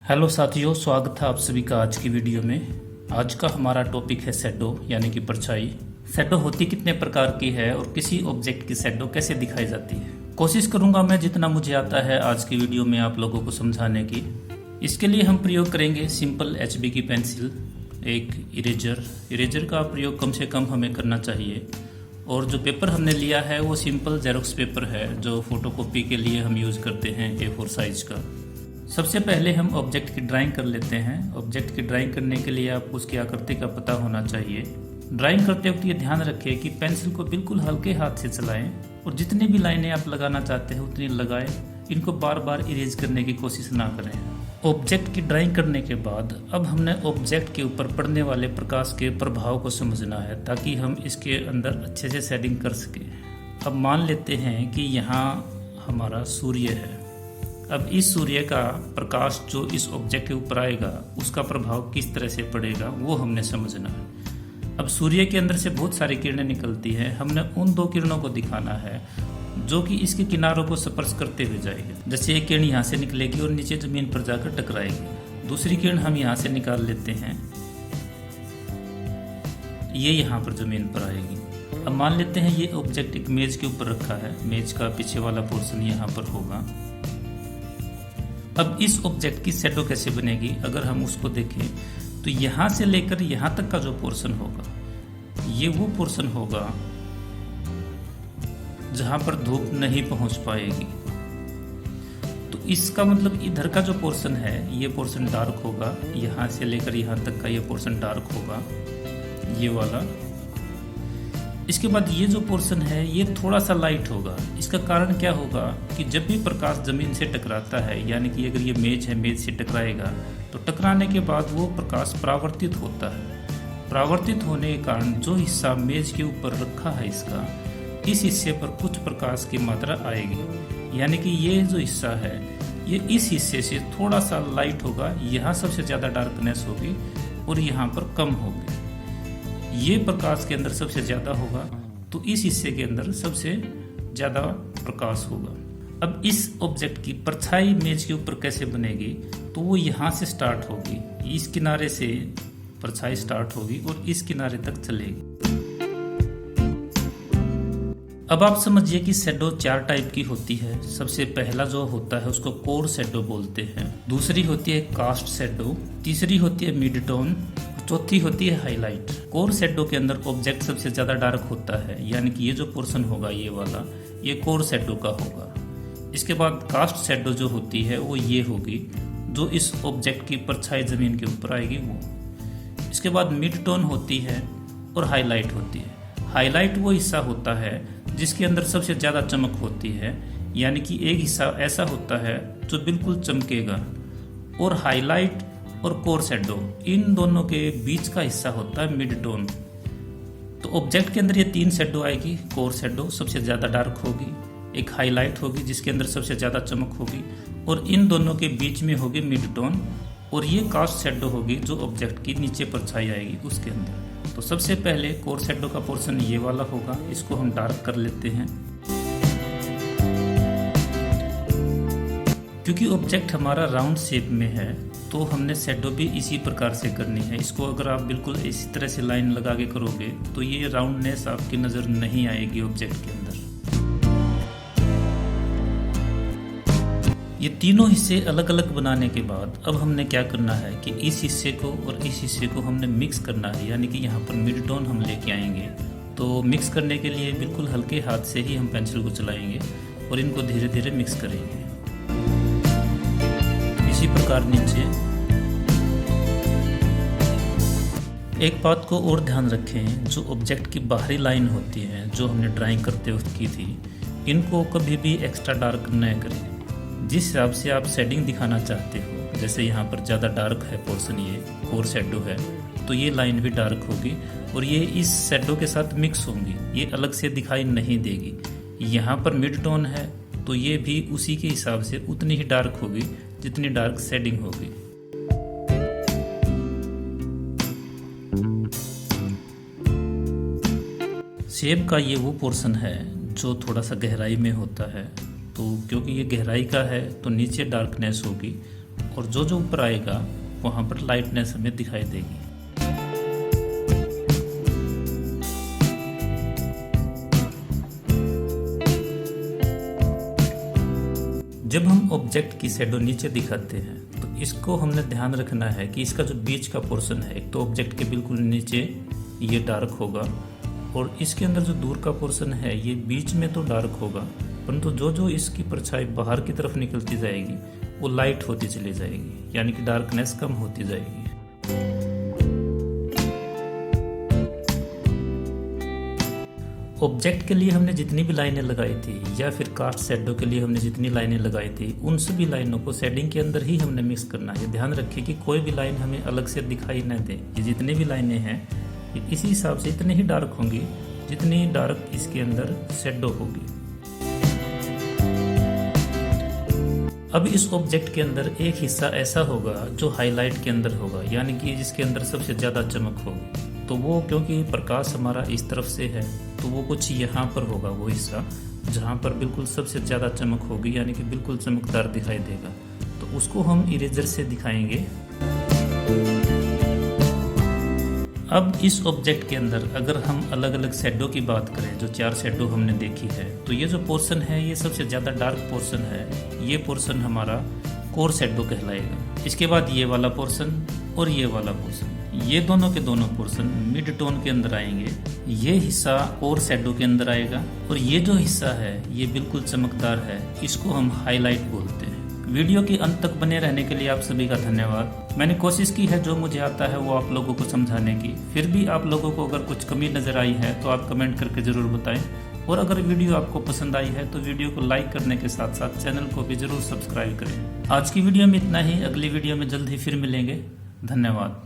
Hello साथियों, स्वागत है आप सभी का आज की वीडियो में। आज का हमारा टॉपिक है शैडो यानी कि परछाई। शैडो होती कितने प्रकार की है और किसी ऑब्जेक्ट की शैडो कैसे दिखाई जाती है, कोशिश करूंगा मैं जितना मुझे आता है आज की वीडियो में आप लोगों को समझाने की। इसके लिए हम प्रयोग करेंगे सिंपल HB की पेंसिल, एक इरेजर का प्रयोग कम से कम हमें करना चाहिए। और जो पेपर हमने लिया है वो सिंपल जेरोक्स पेपर है जो फोटोकॉपी के लिए हम यूज़ करते हैं A4 साइज का। सबसे पहले हम ऑब्जेक्ट की ड्राइंग कर लेते हैं। ऑब्जेक्ट की ड्राइंग करने के लिए आपको उसकी आकृति का पता होना चाहिए। ड्राइंग करते वक्त ये ध्यान रखें कि पेंसिल को बिल्कुल हल्के हाथ से चलाएं और जितनी भी लाइनें आप लगाना चाहते हैं उतनी लगाएं। इनको बार बार इरेज करने की कोशिश ना करें। ऑब्जेक्ट की ड्राइंग करने के बाद अब हमने ऑब्जेक्ट के ऊपर पड़ने वाले प्रकाश के प्रभाव को समझना है ताकि हम इसके अंदर अच्छे से शेडिंग कर सकें। अब मान लेते हैं कि यहाँ हमारा सूर्य है। अब इस सूर्य का प्रकाश जो इस ऑब्जेक्ट के ऊपर आएगा उसका प्रभाव किस तरह से पड़ेगा वो हमने समझना है। अब सूर्य के अंदर से बहुत सारी किरणें निकलती हैं। हमने उन दो किरणों को दिखाना है जो कि इसके किनारों को स्पर्श करते हुए जाएगी। जैसे एक किरण यहाँ से निकलेगी और नीचे जमीन पर जाकर टकराएगी। दूसरी किरण हम यहाँ से निकाल लेते हैं, ये यहाँ पर जमीन पर आएगी। अब मान लेते हैं ये ऑब्जेक्ट एक मेज के ऊपर रखा है। मेज का पीछे वाला पोर्शन यहाँ पर होगा। अब इस ऑब्जेक्ट की शैडो कैसे बनेगी अगर हम उसको देखें तो यहाँ से लेकर यहाँ तक का जो पोर्शन होगा ये वो पोर्शन होगा जहां पर धूप नहीं पहुंच पाएगी। तो इसका मतलब इधर का जो पोर्शन है ये पोर्शन डार्क होगा। यहाँ से लेकर यहाँ तक का ये पोर्शन डार्क होगा, ये वाला। इसके बाद ये जो पोर्शन है ये थोड़ा सा लाइट होगा। इसका कारण क्या होगा कि जब भी प्रकाश जमीन से टकराता है, यानी कि अगर ये मेज है, मेज से टकराएगा तो टकराने के बाद वो प्रकाश परावर्तित होता है। परावर्तित होने के कारण जो हिस्सा मेज के ऊपर रखा है इसका, इस हिस्से पर कुछ प्रकाश की मात्रा आएगी। यानी कि ये जो हिस्सा है ये इस हिस्से से थोड़ा सा लाइट होगा। यहाँ सबसे ज़्यादा डार्कनेस होगी और यहाँ पर कम होगी। ये प्रकाश के अंदर सबसे ज़्यादा होगा तो इस हिस्से के अंदर सबसे ज़्यादा प्रकाश होगा। अब इस ऑब्जेक्ट की परछाई मेज के ऊपर कैसे बनेगी तो वो यहाँ से स्टार्ट होगी। इस किनारे से परछाई स्टार्ट होगी और इस किनारे तक चलेगी। अब आप समझिए कि शैडो 4 टाइप की होती है। सबसे पहला जो होता है उसको कोर शैडो बोलते हैं। दूसरी होती है कास्ट शैडो। तीसरी होती है मिड टोन। चौथी होती है हाईलाइट। कोर शैडो के अंदर ऑब्जेक्ट सबसे ज्यादा डार्क होता है, यानी कि ये जो पोर्शन होगा ये वाला, ये कोर शैडो का होगा। इसके बाद कास्ट शैडो जो होती है वो ये होगी जो इस ऑब्जेक्ट की परछाई जमीन के ऊपर आएगी वो। इसके बाद मिड टोन होती है और हाईलाइट होती है। हाईलाइट वो हिस्सा होता है जिसके अंदर सबसे ज्यादा चमक होती है, यानी कि एक हिस्सा ऐसा होता है जो बिल्कुल चमकेगा। और हाईलाइट और कोर शैडो इन दोनों के बीच का हिस्सा होता है मिड टोन। तो ऑब्जेक्ट के अंदर ये 3 शैडो आएगी। कोर शैडो सबसे ज्यादा डार्क होगी, एक हाईलाइट होगी जिसके अंदर सबसे ज्यादा चमक होगी, और इन दोनों के बीच में होगी मिड टोन। और ये कास्ट शैडो होगी जो ऑब्जेक्ट की नीचे परछाई आएगी उसके अंदर। तो सबसे पहले कोर शैडो का पोर्शन ये वाला होगा, इसको हम डार्क कर लेते हैं। क्योंकि ऑब्जेक्ट हमारा राउंड शेप में है तो हमने शैडो भी इसी प्रकार से करनी है। इसको अगर आप बिल्कुल इसी तरह से लाइन लगा के करोगे तो ये राउंडनेस आपकी नज़र नहीं आएगी ऑब्जेक्ट के अंदर। ये तीनों हिस्से अलग अलग बनाने के बाद अब हमने क्या करना है कि इस हिस्से को और इस हिस्से को हमने मिक्स करना है, यानी कि यहाँ पर मिड टोन हम लेके आएंगे। तो मिक्स करने के लिए बिल्कुल हल्के हाथ से ही हम पेंसिल को चलाएंगे और इनको धीरे धीरे मिक्स करेंगे। इसी प्रकार नीचे। एक बात को और ध्यान रखें, जो ऑब्जेक्ट की बाहरी लाइन होती है जो हमने ड्राइंग करते वक्त की थी, इनको कभी भी एक्स्ट्रा डार्क न करें। जिस हिसाब से आप शेडिंग दिखाना चाहते हो, जैसे यहाँ पर ज़्यादा डार्क है पोर्शन, ये कोर शैडो है, तो ये लाइन भी डार्क होगी और ये इस शैडो के साथ मिक्स होंगी, ये अलग से दिखाई नहीं देगी। यहाँ पर मिड टोन है तो ये भी उसी के हिसाब से उतनी ही डार्क होगी जितनी डार्क शेडिंग होगी। सेब का ये वो पोर्शन है जो थोड़ा सा गहराई में होता है। तो क्योंकि ये गहराई का है तो नीचे डार्कनेस होगी और जो जो ऊपर आएगा वहाँ पर लाइटनेस हमें दिखाई देगी। जब हम ऑब्जेक्ट की शैडो नीचे दिखाते हैं तो इसको हमने ध्यान रखना है कि इसका जो बीच का पोर्शन है, एक तो ऑब्जेक्ट के बिल्कुल नीचे ये डार्क होगा और इसके अंदर जो दूर का पोर्शन है ये बीच में तो डार्क होगा, परंतु जो जो इसकी परछाई बाहर की तरफ निकलती जाएगी वो लाइट होती चली जाएगी, यानी कि डार्कनेस कम होती जाएगी। ऑब्जेक्ट के लिए हमने जितनी भी लाइनें लगाई थी या फिर कास्ट शैडो के लिए हमने जितनी लाइनें लगाई थी उन सभी लाइनों को शेडिंग के अंदर ही हमने मिक्स करना है। ध्यान रखिए कि कोई भी लाइन हमें अलग से दिखाई न दे। ये जितनी भी लाइनें हैं ये इसी हिसाब से इतने ही डार्क होंगी जितनी डार्क इसके अंदर शैडो होगी। अब इस ऑब्जेक्ट के अंदर एक हिस्सा ऐसा होगा जो हाईलाइट के अंदर होगा, यानी कि जिसके अंदर सबसे ज़्यादा चमक होगी। तो वो क्योंकि प्रकाश हमारा इस तरफ से है तो वो कुछ यहाँ पर होगा, वो हिस्सा जहाँ पर बिल्कुल सबसे ज़्यादा चमक होगी, यानी कि बिल्कुल चमकदार दिखाई देगा। तो उसको हम इरेजर से दिखाएंगे। अब इस ऑब्जेक्ट के अंदर अगर हम अलग अलग शैडो की बात करें, जो 4 शैडो हमने देखी है, तो ये जो पोर्शन है ये सबसे ज़्यादा डार्क पोर्शन है। ये पोर्शन हमारा कोर शैडो कहलाएगा। इसके बाद ये वाला पोर्शन और ये वाला पोर्शन, ये दोनों के दोनों पोर्शन मिड टोन के अंदर आएंगे। ये हिस्सा कोर शैडो के अंदर आएगा और ये जो हिस्सा है ये बिल्कुल चमकदार है, इसको हम हाईलाइट बोलते हैं। वीडियो के अंत तक बने रहने के लिए आप सभी का धन्यवाद। मैंने कोशिश की है जो मुझे आता है वो आप लोगों को समझाने की। फिर भी आप लोगों को अगर कुछ कमी नज़र आई है तो आप कमेंट करके ज़रूर बताएं। और अगर वीडियो आपको पसंद आई है तो वीडियो को लाइक करने के साथ साथ चैनल को भी ज़रूर सब्सक्राइब करें। आज की वीडियो में इतना ही। अगली वीडियो में जल्द ही फिर मिलेंगे। धन्यवाद।